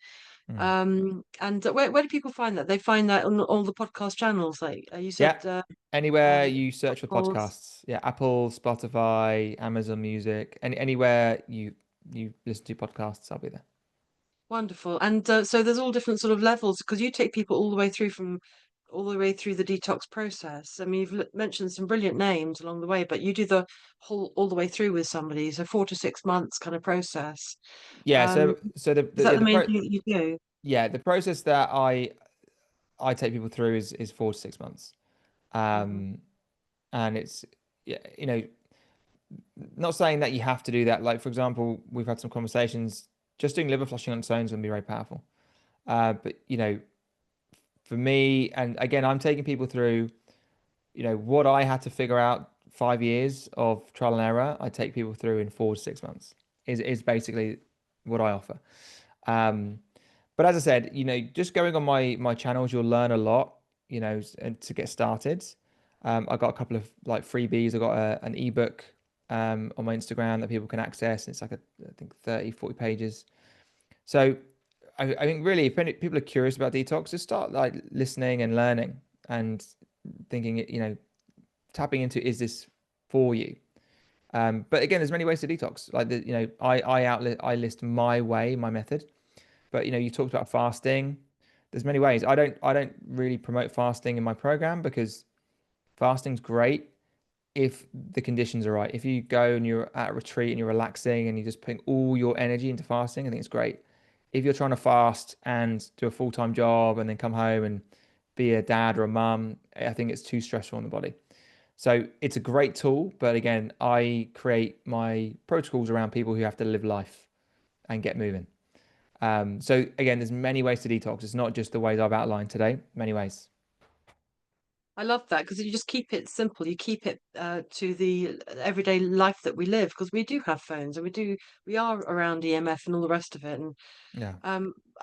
And where do people find that? They find that on all the podcast channels, like you said. Yeah, anywhere Um, you search for Apple's- podcasts. Yeah, Apple, Spotify, Amazon Music, anywhere you listen to podcasts, I'll be there. Wonderful. And so there's all different sort of levels because you take people all the way through the detox process. I mean, you've mentioned some brilliant names along the way, but you do the whole all the way through with somebody. So 4 to 6 months kind of process. Yeah, Um, so is that the main thing that you do? the process that I take people through is 4 to 6 months. Mhm. And it's, yeah, not saying that you have to do that. Like, for example, we've had some conversations, just doing liver flushing on its own is going to be very powerful. But for me, and again, I'm taking people through, what I had to figure out 5 years of trial and error. I take people through in 4 to 6 months is basically what I offer. But as I said, just going on my channels, you'll learn a lot, and to get started. I got a couple of like freebies. I got an ebook on my Instagram that people can access. It's like I think 30, 40 pages. So I think really, if people are curious about detox, just start like listening and learning and thinking, tapping into, is this for you? But again, there's many ways to detox. Like I list my way, my method. But you talked about fasting. There's many ways. I don't really promote fasting in my program because fasting's great if the conditions are right. If you go and you're at a retreat and you're relaxing and you're just putting all your energy into fasting, I think it's great. If you're trying to fast and do a full-time job and then come home and be a dad or a mum, I think it's too stressful on the body. So it's a great tool, but again, I create my protocols around people who have to live life and get moving. So again, there's many ways to detox. It's not just the ways I've outlined today, many ways. I love that because you just keep it simple. You keep it to the everyday life that we live, because we do have phones and we are around EMF and all the rest of it. And Yeah.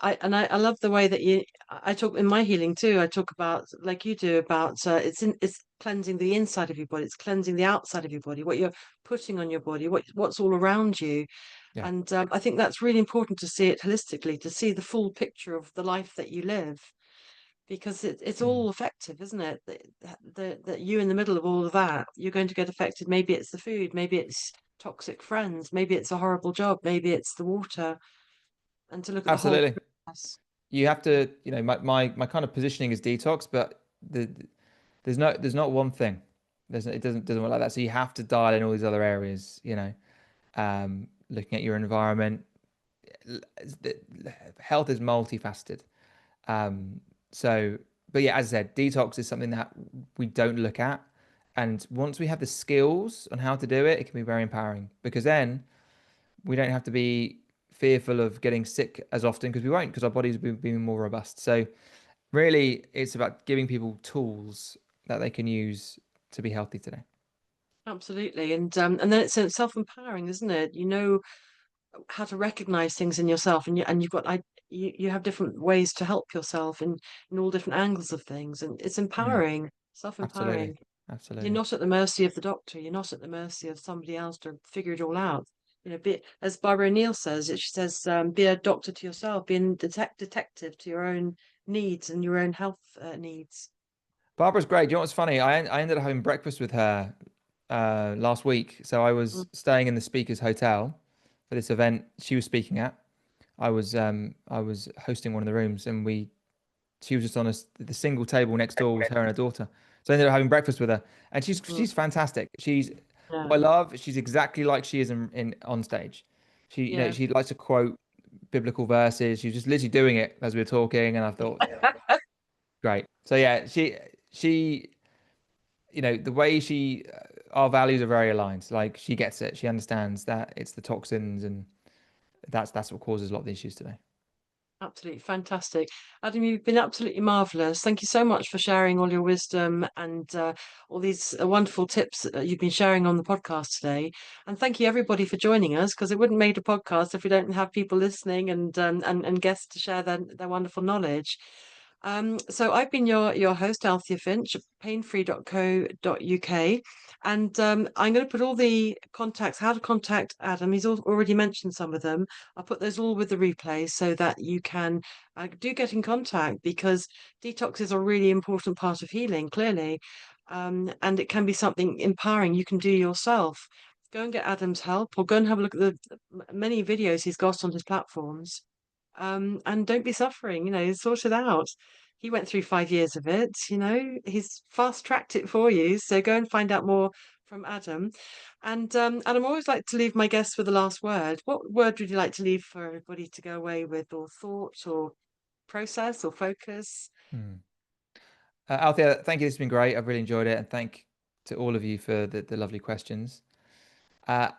I love the way that I talk in my healing too. I talk about, like you do, about it's cleansing the inside of your body, it's cleansing the outside of your body, what you're putting on your body, what's all around you. Yeah. And I think that's really important to see it holistically, to see the full picture of the life that you live, because it's all effective, isn't it? That you in the middle of all of that, you're going to get affected. Maybe it's the food, maybe it's toxic friends, maybe it's a horrible job, maybe it's the water, and to look at the whole Absolutely. process. You have to, my kind of positioning is detox, but there's not one thing. It doesn't work like that. So you have to dial in all these other areas, looking at your environment. Health is multifaceted. But yeah, as I said, detox is something that we don't look at. And once we have the skills on how to do it, it can be very empowering, because then we don't have to be fearful of getting sick as often, because we won't, because our bodies will be more robust. So really, it's about giving people tools that they can use to be healthy today. Absolutely. And then it's self-empowering, isn't it? You know how to recognize things in yourself, and you have different ways to help yourself in all different angles of things, and it's empowering, Absolutely. self-empowering. You're Absolutely. not at the mercy of the doctor. You're not at the mercy of somebody else to figure it all out. As Barbara O'Neill says, she says, be a doctor to yourself, be a detective to your own needs and your own health needs. Barbara's great. You know what's funny? I ended up having breakfast with her last week. So I was staying in the speaker's hotel for this event she was speaking at. I was hosting one of the rooms, and she was just on the single table next door with her and her daughter. So I ended up having breakfast with her, and she's fantastic. What I love, she's exactly like she is in on stage. She likes to quote biblical verses. She was just literally doing it as we were talking, and I thought, great. So yeah, she the way our values are very aligned. Like, she gets it. She understands that it's the toxins, and that's what causes a lot of the issues today. Absolutely fantastic. Adam, you've been absolutely marvelous. Thank you so much for sharing all your wisdom and all these wonderful tips that you've been sharing on the podcast today. And thank you everybody for joining us, because it wouldn't make a podcast if we don't have people listening and guests to share their wonderful knowledge. So I've been your host, Althea Finch, painfree.co.uk. And I'm going to put all the contacts, how to contact Adam. He's already mentioned some of them. I'll put those all with the replay so that you can do get in contact, because detox is a really important part of healing, clearly. And it can be something empowering you can do yourself. Go and get Adam's help, or go and have a look at the many videos he's got on his platforms. And don't be suffering, sort it out. He went through 5 years of it, he's fast tracked it for you. So go and find out more from Adam. And I always like to leave my guests with the last word. What word would you like to leave for everybody to go away with, or thought, or process, or focus? Althea, thank you. This has been great. I've really enjoyed it, and thank to all of you for the lovely questions. I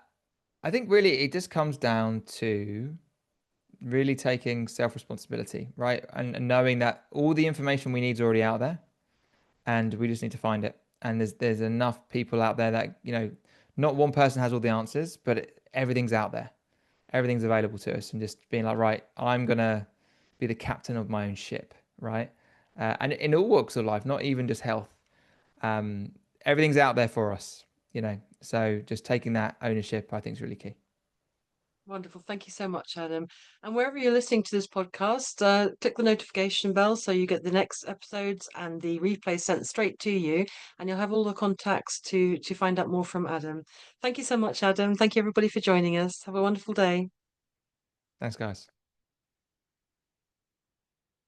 think really it just comes down to really taking self-responsibility, right? And knowing that all the information we need is already out there, and we just need to find it. And there's enough people out there that, not one person has all the answers, but everything's out there. Everything's available to us, and just being like, right, I'm gonna be the captain of my own ship, right? And in all walks of life, not even just health. Everything's out there for us, So just taking that ownership, I think, is really key. Wonderful. Thank you so much, Adam. And wherever you're listening to this podcast, click the notification bell so you get the next episodes and the replay sent straight to you, and you'll have all the contacts to find out more from Adam. Thank you so much, Adam. Thank you, everybody, for joining us. Have a wonderful day. Thanks, guys.